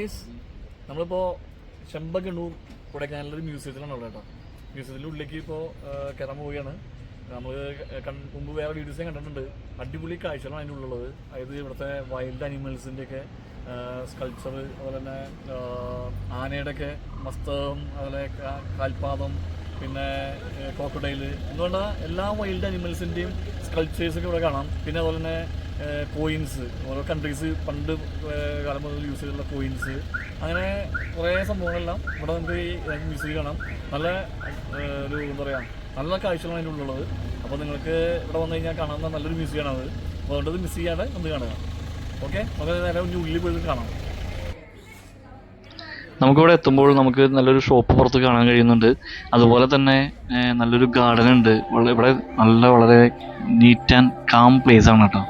Guys, നമ്മളിപ്പോൾ ചെമ്പകണ്ണൂർ കൊടൈക്കനാലിലൊരു മ്യൂസിയത്തിലാണ് ഉള്ളത് കേട്ടോ. മ്യൂസിയത്തിൻ്റെ ഉള്ളിലേക്ക് ഇപ്പോൾ കയറാൻ പോവുകയാണ്. നമ്മൾ മുമ്പ് വേറെ വീഡിയോസ് കണ്ടിട്ടുണ്ട്. അടിപൊളി കാഴ്ചകളാണ് അതിൻ്റെ ഉള്ളിലുള്ളത്. അതായത് ഇവിടുത്തെ വൈൽഡ് അനിമൽസിൻ്റെയൊക്കെ സ്കൾപ്ചർ, അതുപോലെ തന്നെ ആനയുടെയൊക്കെ മസ്തകം, അതുപോലെ കാൽപാദം, പിന്നെ ക്രോക്കഡൈൽ എന്ന് പറഞ്ഞാൽ എല്ലാ വൈൽഡ് അനിമൽസിൻ്റെയും സ്കൾപ്ചേഴ്സൊക്കെ ഇവിടെ കാണാം. പിന്നെ അതുപോലെ തന്നെ കോയിൻസ്, ഓരോ കൺട്രീസ് പണ്ട് കാലം മുതൽ യൂസ് ചെയ്തിട്ടുള്ള കോയിൻസ്, അങ്ങനെ കുറേ സംഭവങ്ങളെല്ലാം ഇവിടെ നമുക്ക് ഈ മ്യൂസിയം കാണാം. നല്ല ഒരു എന്താ പറയുക, നല്ല കാഴ്ചകളാണ് അതിൻ്റെ ഉള്ളിലുള്ളത്. അപ്പോൾ നിങ്ങൾക്ക് ഇവിടെ വന്നു കഴിഞ്ഞാൽ കാണാവുന്ന നല്ലൊരു മ്യൂസിയമാണത്. അപ്പോൾ അതുകൊണ്ട് മിസ് ചെയ്യാതെ ഒന്ന് കാണുക. ഓക്കെ, നമുക്ക് നേരെ ഉള്ളിൽ പോയിട്ട് കാണാം. നമുക്കിവിടെ എത്തുമ്പോൾ നമുക്ക് നല്ലൊരു ഷോപ്പ് പുറത്ത് കാണാൻ കഴിയുന്നുണ്ട്. അതുപോലെ തന്നെ നല്ലൊരു ഗാർഡൻ ഉണ്ട്. ഇവിടെ വളരെ നീറ്റ് ആൻഡ് കാം പ്ലേസ് ആണ് കേട്ടോ.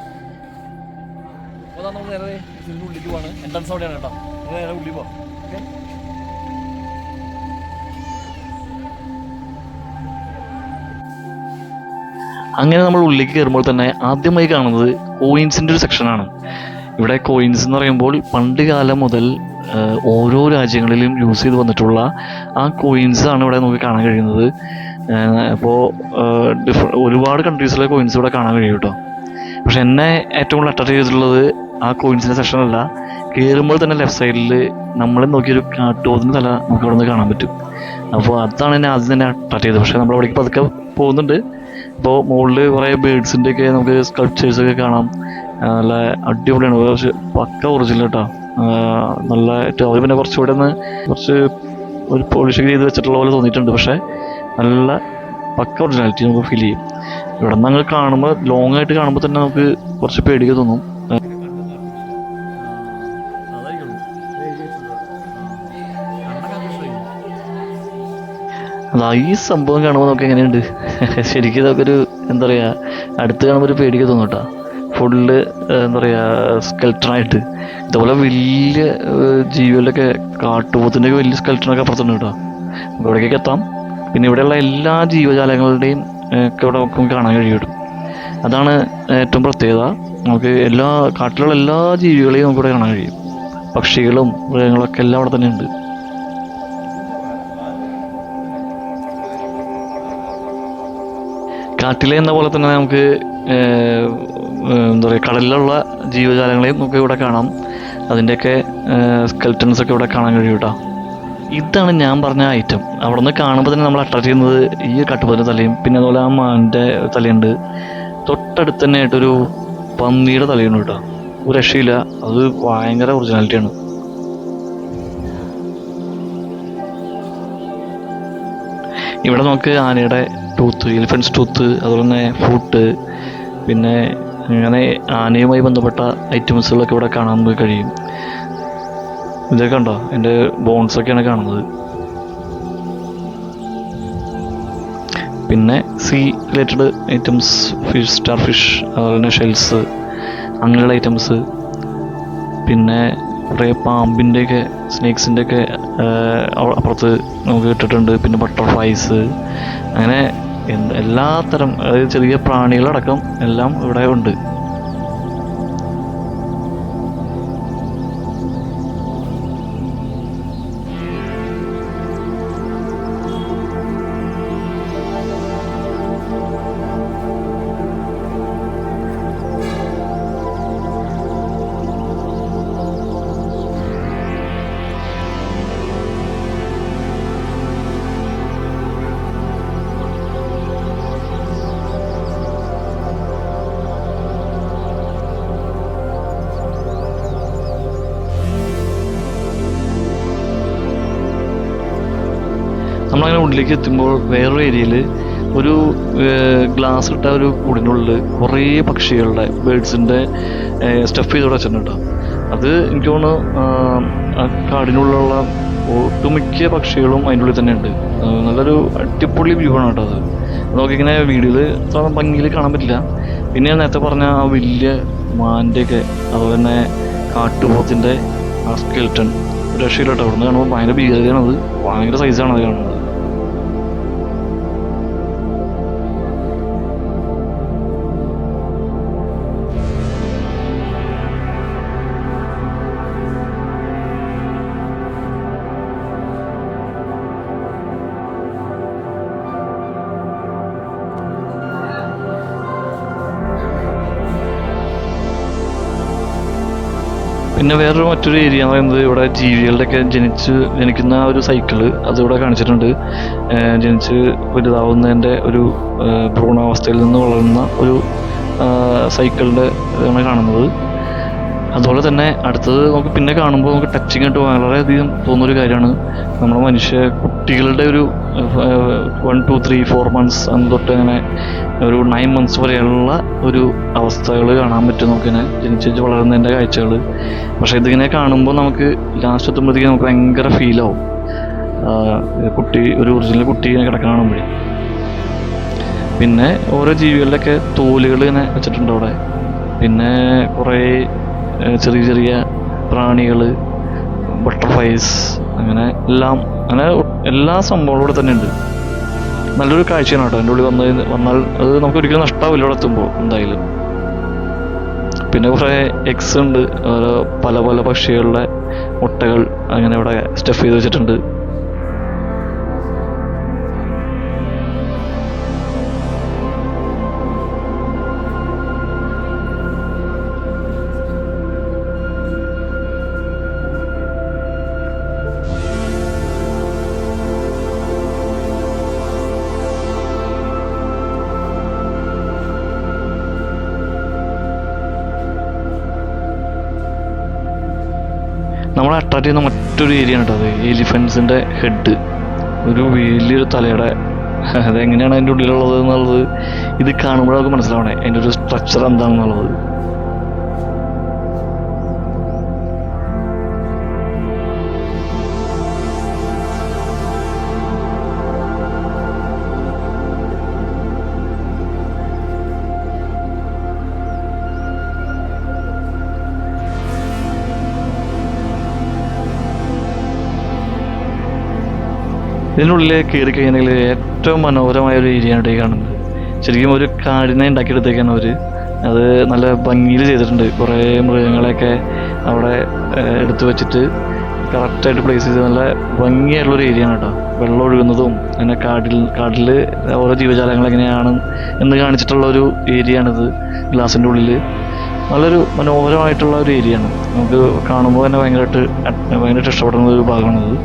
അപ്പോൾ നമുക്ക് നേരെ ഇതിൻ്റെ ഉള്ളിലേക്ക് പോവാണ്. എൻട്രൻസ് അവിടെയാണ് കേട്ടോ. നേരെ ഉള്ളിൽ പോവാം. ഓക്കെ, അങ്ങനെ നമ്മൾ ഉള്ളിലേക്ക് കയറുമ്പോൾ തന്നെ ആദ്യമായി കാണുന്നത് കോയിൻസിൻ്റെ ഒരു സെക്ഷനാണ്. ഇവിടെ കോയിൻസ് എന്ന് പറയുമ്പോൾ പണ്ട് കാലം മുതൽ ഓരോ രാജ്യങ്ങളിലും യൂസ് ചെയ്ത് വന്നിട്ടുള്ള ആ കോയിൻസ് ആണ് ഇവിടെ നമുക്ക് കാണാൻ കഴിയുന്നത്. അപ്പോൾ ഒരുപാട് കൺട്രീസിലെ കോയിൻസ് ഇവിടെ കാണാൻ കഴിയും കേട്ടോ. പക്ഷെ എന്നെ ഏറ്റവും കൂടുതൽ അട്രാക്ട് ചെയ്തിട്ടുള്ളത് ആ കോയിൻസിൻ്റെ സെക്ഷനല്ല. കയറുമ്പോൾ തന്നെ ലെഫ്റ്റ് സൈഡിൽ നമ്മളെ നോക്കിയൊരു കാട്ടുപോത്തിൻ്റെ തല നമുക്ക് ഇവിടെ നിന്ന് കാണാൻ പറ്റും. അപ്പോൾ അതാണ് എന്നെ ആദ്യം തന്നെ അട്രാക്ട് ചെയ്തത്. പക്ഷേ നമ്മൾ അവിടേക്ക് പതുക്കെ പോകുന്നുണ്ട്. ഇപ്പോൾ മുകളിൽ കുറേ ബേഡ്സിൻ്റെയൊക്കെ നമുക്ക് സ്കൾപ്ചേഴ്സൊക്കെ കാണാം. നല്ല അടിപൊളിയാണ്. പക്ഷെ പക്ക ഒറിജിനൽ കേട്ടോ. നല്ല അവർ പിന്നെ കുറച്ചുകൂടെ ഒന്ന് ഒരു പോളിഷ് ചെയ്ത് വെച്ചിട്ടുള്ള പോലെ തോന്നിയിട്ടുണ്ട്. പക്ഷേ നല്ല പക്ക ഒറിജിനാലിറ്റി നമുക്ക് ഫീൽ ചെയ്യും. ഇവിടെ നിന്ന് അങ്ങ് കാണുമ്പോൾ, ലോങ് ആയിട്ട് കാണുമ്പോൾ തന്നെ നമുക്ക് കുറച്ച് പേടിയൊക്കെ തോന്നും. അതാ ഈ സംഭവം കാണുമ്പോൾ നമുക്ക് എങ്ങനെയുണ്ട് ശരിക്കും ഇതൊക്കെ ഒരു എന്താ പറയുക, അടുത്ത് കാണുമ്പോൾ ഒരു പേടിയൊക്കെ തോന്നും കേട്ടോ. ഫുള്ള് എന്താ പറയുക സ്കെൽട്ടണായിട്ട്. ഇതുപോലെ വലിയ ജീവികളിലൊക്കെ കാട്ടുപോത്തിൻ്റെയൊക്കെ വലിയ സ്കെൽട്ടണൊക്കെ അപ്പുറത്തുണ്ട് കേട്ടോ. നമുക്ക് ഇവിടേക്കൊക്കെ എത്താം. പിന്നെ ഇവിടെയുള്ള എല്ലാ ജീവജാലങ്ങളുടെയും ഒക്കെ ഇവിടെ നമുക്ക് കാണാൻ കഴിയും. അതാണ് ഏറ്റവും പ്രത്യേകത. നമുക്ക് കാട്ടിലുള്ള എല്ലാ ജീവികളെയും നമുക്കിവിടെ കാണാൻ കഴിയും. പക്ഷികളും മൃഗങ്ങളൊക്കെ എല്ലാം അവിടെ തന്നെ ഉണ്ട്. കാട്ടിലെ എന്ന പോലെ തന്നെ നമുക്ക് എന്താ പറയുക, കടലിലുള്ള ജീവജാലങ്ങളെയും നമുക്ക് ഇവിടെ കാണാം. അതിൻ്റെയൊക്കെ സ്കെൽറ്റൻസൊക്കെ ഇവിടെ കാണാൻ കഴിയും കേട്ടോ. ഇതാണ് ഞാൻ പറഞ്ഞ ഐറ്റം. അവിടെ നിന്ന് കാണുമ്പോൾ തന്നെ നമ്മൾ അട്രാക്ട് ചെയ്യുന്നത് ഈ കാട്ടുപോത്തിൻ്റെ തലയും, പിന്നെ അതുപോലെ ആ മാനിൻ്റെ തലയുണ്ട്. തൊട്ടടുത്ത് തന്നെ ആയിട്ടൊരു പന്നിയുടെ തലയുണ്ട് കേട്ടോ. ഒരു രക്ഷയില്ല, അത് ഭയങ്കര ഒറിജിനാലിറ്റിയാണ്. ഇവിടെ നമുക്ക് ആനയുടെ ടൂത്ത്, എലിഫൻസ് ടൂത്ത്, അതുപോലെ തന്നെ ഫൂട്ട്, പിന്നെ അങ്ങനെ ആനയുമായി ബന്ധപ്പെട്ട ഐറ്റംസുകളൊക്കെ ഇവിടെ കാണാൻ കഴിയും. ഇതൊക്കെ ഉണ്ടോ, എൻ്റെ ബോൺസൊക്കെയാണ് കാണുന്നത്. പിന്നെ sea related items, fish, starfish, അതുപോലെ തന്നെ ഷെൽസ്, അങ്ങനെയുള്ള ഐറ്റംസ്. പിന്നെ കുറേ പാമ്പിൻ്റെയൊക്കെ, സ്നേക്സിൻ്റെയൊക്കെ അപ്പുറത്ത് നമുക്ക് ഇട്ടിട്ടുണ്ട്. പിന്നെ ബട്ടർഫ്ലൈസ്, അങ്ങനെ എല്ലാ തരം, അതായത് ചെറിയ പ്രാണികളടക്കം എല്ലാം ഇവിടെ ഉണ്ട്. നമ്മളങ്ങനെ ഉള്ളിലേക്ക് എത്തുമ്പോൾ വേറൊരു ഏരിയയിൽ ഒരു ഗ്ലാസ് ഇട്ട ഒരു കൂടിനുള്ളിൽ കുറേ പക്ഷികളുടെ, ബേഡ്സിൻ്റെ സ്റ്റഫ് ചെയ്തോടെ വെച്ചിട്ടുണ്ട് കേട്ടോ. അത് എനിക്ക് തോന്നുന്നു കാടിനുള്ളിലുള്ള ഒട്ടുമിക്ക പക്ഷികളും അതിൻ്റെ ഉള്ളിൽ തന്നെ ഉണ്ട്. നല്ലൊരു അടിപൊളി വ്യൂ ആണ് കേട്ടോ അത്. നമുക്കിങ്ങനെ വീഡിയോയിൽ അത്ര ഭംഗിയിൽ കാണാൻ പറ്റില്ല. പിന്നെ ഞാൻ നേരത്തെ പറഞ്ഞ ആ വലിയ മാൻ്റെയൊക്കെ, അതുപോലെ തന്നെ കാട്ടുപോത്തിൻ്റെ ആ സ്കെൽട്ടൺ, ഒരു രക്ഷയില്ല കേട്ടോ. അവിടെ നിന്ന് കാണുമ്പോൾ ഭയങ്കര ഭീകരതയാണത്, ഭയങ്കര സൈസാണ് അത് കാണുന്നത്. പിന്നെ മറ്റൊരു ഏരിയ എന്ന് പറയുന്നത് ഇവിടെ ജീവികളുടെയൊക്കെ ജനിക്കുന്ന ഒരു സൈക്കിള് അതിവിടെ കാണിച്ചിട്ടുണ്ട്. ജനിച്ച് വലുതാവുന്നതിൻ്റെ ഒരു ഭ്രൂണാവസ്ഥയിൽ നിന്ന് വളരുന്ന ഒരു സൈക്കിളിൻ്റെ ഇതാണ് കാണുന്നത്. അതുപോലെ തന്നെ അടുത്തത് നമുക്ക് പിന്നെ കാണുമ്പോൾ നമുക്ക് ടച്ചിങ് ആയിട്ട് വളരെയധികം തോന്നുന്നൊരു കാര്യമാണ് നമ്മുടെ കുട്ടികളുടെ ഒരു 1, 2, 3, 4 months അന്ന് തൊട്ട് അങ്ങനെ ഒരു 9 months വരെയുള്ള ഒരു അവസ്ഥകൾ കാണാൻ പറ്റും നമുക്കിങ്ങനെ ജനിച്ച് വളരുന്നതിൻ്റെ കാഴ്ചകൾ. പക്ഷേ ഇതിങ്ങനെ കാണുമ്പോൾ നമുക്ക് ലാസ്റ്റ് എത്തുമ്പോഴത്തേക്ക് നമുക്ക് ഭയങ്കര ഫീലാവും, ഒരു ഒറിജിനൽ കുട്ടി ഇങ്ങനെ കിടക്കാൻ കാണുമ്പോഴേ. പിന്നെ ഓരോ ജീവികളുടെയൊക്കെ തോലുകൾ ഇങ്ങനെ വെച്ചിട്ടുണ്ട് അവിടെ. പിന്നെ കുറേ ചെറിയ പ്രാണികൾ, ബട്ടർഫ്ലൈസ്, അങ്ങനെ എല്ലാ സംഭവങ്ങളും ഇവിടെ തന്നെ ഉണ്ട്. നല്ലൊരു കാഴ്ചയാണ് കേട്ടോ. എൻ്റെ ഉള്ളിൽ വന്നാൽ അത് നമുക്ക് ഒരിക്കലും നഷ്ടാവില്ല ഇവിടെ എത്തുമ്പോൾ എന്തായാലും. പിന്നെ കുറേ എഗ്സ് ഉണ്ട്, പല പല പക്ഷികളുടെ മുട്ടകൾ അങ്ങനെ ഇവിടെ സ്റ്റഫ് ചെയ്ത് വെച്ചിട്ടുണ്ട്. നമ്മളെ അട്രാക്ട് ചെയ്യുന്ന മറ്റൊരു ഏരിയ ആണ് കേട്ടോ അത്. എലിഫൻസിൻ്റെ ഹെഡ്, ഒരു വലിയൊരു തലയുടെ, അതെങ്ങനെയാണ് അതിൻ്റെ ഉള്ളിലുള്ളത് എന്നുള്ളത് ഇത് കാണുമ്പോഴൊക്കെ മനസ്സിലാവണേ അതിൻ്റെ ഒരു സ്ട്രക്ചർ എന്താണെന്നുള്ളത്. ഇതിനുള്ളിൽ കയറി കഴിഞ്ഞാൽ ഏറ്റവും മനോഹരമായ ഒരു ഏരിയ ആണ് ഈ കാണുന്നത്. ശരിക്കും ഒരു കാടിനെ ഉണ്ടാക്കിയെടുത്തേക്കാണ് അവർ. അത് നല്ല ഭംഗിയിൽ ചെയ്തിട്ടുണ്ട്. കുറേ മൃഗങ്ങളെയൊക്കെ അവിടെ എടുത്തു വെച്ചിട്ട് കറക്റ്റായിട്ട് പ്ലേസ് ചെയ്ത് നല്ല ഭംഗിയായിട്ടുള്ളൊരു ഏരിയ ആണ് കേട്ടോ. വെള്ളം ഒഴുകുന്നതും അങ്ങനെ കാട്ടിൽ ഓരോ ജീവജാലങ്ങൾ എങ്ങനെയാണ് എന്ന് കാണിച്ചിട്ടുള്ള ഒരു ഏരിയ ആണിത്. ഗ്ലാസിൻ്റെ ഉള്ളിൽ നല്ലൊരു മനോഹരമായിട്ടുള്ള ഒരു ഏരിയ ആണ്. നമുക്ക് കാണുമ്പോൾ തന്നെ ഭയങ്കരമായിട്ട് ഇഷ്ടപ്പെടുന്ന ഒരു ഭാഗമാണിത്.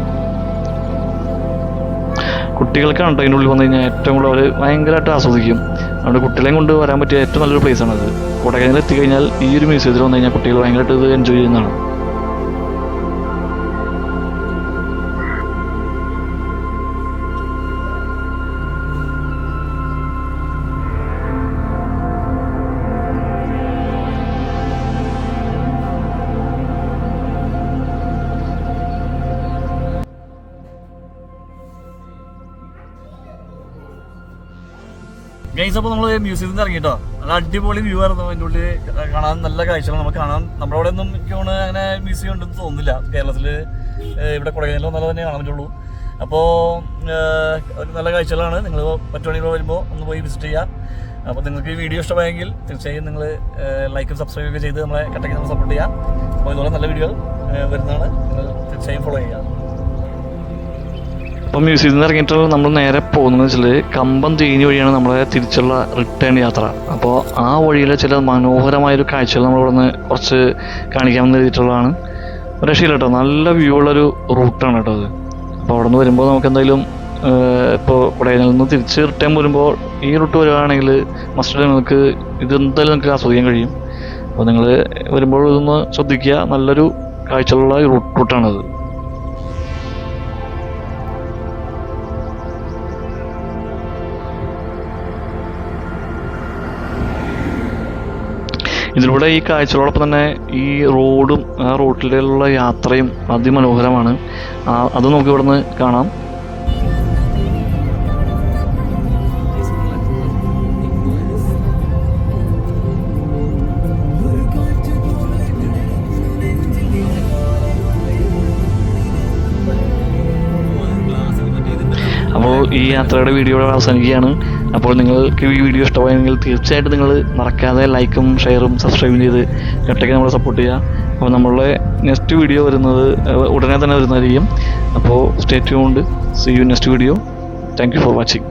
കുട്ടികൾക്കാണ് അതിൻ്റെ ഉള്ളിൽ വന്നു കഴിഞ്ഞാൽ ഏറ്റവും കൂടുതൽ അവർ ഭയങ്കരമായിട്ട് ആസ്വദിക്കും. അവിടെ കുട്ടികളെയും കൊണ്ട് വരാൻ പറ്റിയ ഏറ്റവും നല്ലൊരു പ്ലേസാണത്. കൊടൈക്കനാൽ എത്തിക്കഴിഞ്ഞാൽ ഈ ഒരു മ്യൂസിയത്തിൽ വന്നു കഴിഞ്ഞാൽ കുട്ടികൾ ഭയങ്കരമായിട്ട് ഇത് എൻജോയ് ചെയ്യുന്നതാണ്. ഗൈസ്, അപ്പോൾ നമ്മൾ മ്യൂസിയത്തിൽ നിന്ന് ഇറങ്ങിട്ടോ. നല്ല അടിപൊളി വ്യൂ ആയിരുന്നു. അതിൻ്റെ ഉള്ളിൽ കാണാൻ നല്ല കാഴ്ചകൾ നമുക്ക് കാണാം. നമ്മുടെ അവിടെ ഒന്നും എനിക്ക് അങ്ങനെ മ്യൂസിയം ഉണ്ടെന്ന് തോന്നുന്നില്ല. കേരളത്തിൽ ഇവിടെ കൊടൈക്കനാലിൽ നല്ല തന്നെ കാണാൻ പറ്റുള്ളൂ. അപ്പോൾ ഒരു നല്ല കാഴ്ചകളാണ്. നിങ്ങൾ പറ്റുവാണെങ്കിൽ വരുമ്പോൾ ഒന്ന് പോയി വിസിറ്റ് ചെയ്യുക. അപ്പോൾ നിങ്ങൾക്ക് ഈ വീഡിയോ ഇഷ്ടമായെങ്കിൽ തീർച്ചയായും നിങ്ങൾ ലൈക്കും സബ്സ്ക്രൈബ് ഒക്കെ ചെയ്ത് നമ്മളെ കട്ടയ്ക്ക് നമ്മൾ സപ്പോർട്ട് ചെയ്യാം. അപ്പോൾ ഇതുപോലെ നല്ല വീഡിയോ വരുന്നതാണ്. നിങ്ങൾ തീർച്ചയായും ഫോളോ ചെയ്യുക. അപ്പോൾ മ്യൂസിയത്തിൽ നിന്ന് ഇറങ്ങിയിട്ട് നമ്മൾ നേരെ പോകുന്നതെന്ന് വെച്ചാൽ കമ്പം തേനി വഴിയാണ് നമ്മളെ തിരിച്ചുള്ള റിട്ടേൺ യാത്ര. അപ്പോൾ ആ വഴിയിലെ ചില മനോഹരമായൊരു കാഴ്ചകൾ നമ്മളിവിടെ നിന്ന് കുറച്ച് കാണിക്കാമെന്ന് എഴുതിയിട്ടുള്ളതാണ്. ഒരു രക്ഷയില്ല കേട്ടോ, നല്ല വ്യൂ ഉള്ളൊരു റൂട്ടാണ് കേട്ടോ അത്. അപ്പോൾ അവിടെ നിന്ന് വരുമ്പോൾ നമുക്ക് എന്തായാലും ഇപ്പോൾ കൊടൈക്കനാലിൽ നിന്ന് തിരിച്ച് റിട്ടേൺ വരുമ്പോൾ ഈ റൂട്ട് വരികയാണെങ്കിൽ മസ്റ്റ് നിങ്ങൾക്ക് ഇതെന്തായാലും നിങ്ങൾക്ക് ആസ്വദിക്കാൻ കഴിയും. അപ്പോൾ നിങ്ങൾ വരുമ്പോൾ ഇതൊന്ന് ശ്രദ്ധിക്കുക. നല്ലൊരു കാഴ്ചകളുള്ള റൂട്ടാണത്. ഇതിലൂടെ ഈ കാഴ്ചകളോടൊപ്പം തന്നെ ഈ റോഡും ആ റോഡിലുള്ള യാത്രയും അതിമനോഹരമാണ്. അത് നമുക്ക് ഇവിടെ നിന്ന് കാണാം. അപ്പോൾ ഈ യാത്രയുടെ വീഡിയോ അവസാനിക്കുകയാണ്. അപ്പോൾ നിങ്ങൾക്ക് ഈ വീഡിയോ ഇഷ്ടമായെങ്കിൽ തീർച്ചയായിട്ടും നിങ്ങൾ മറക്കാതെ ലൈക്കും ഷെയറും സബ്സ്ക്രൈബും ചെയ്ത് ഒറ്റയ്ക്ക് നമ്മളെ സപ്പോർട്ട് ചെയ്യുക. അപ്പോൾ നമ്മളുടെ നെക്സ്റ്റ് വീഡിയോ വരുന്നത് ഉടനെ തന്നെ വരുന്നതായിരിക്കും. അപ്പോൾ stay tuned. See you next video. Thank you for watching.